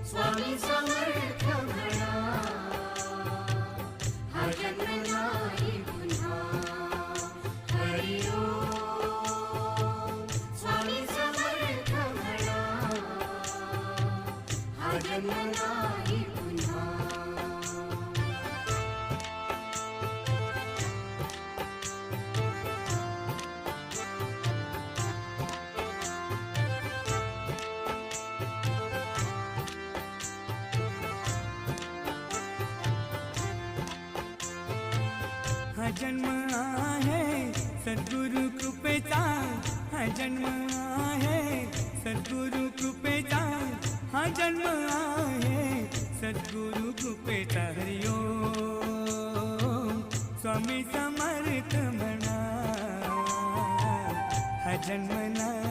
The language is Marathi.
स्वामी समर्थ म्हणा, हा जन्म नाही पुन्हा. हरी ओम स्वामी समर्थ म्हणा, हा जन्म नाही पुन्हा. हा जन्म आहे सद्गुरु कृपेचा, हा जन्म आहे सद्गुरु कृपेचा, हा जन्म आहे सद्गुरु कृपेचा. हरी ओम स्वामी समर्थ म्हणा, हा जन्म नाही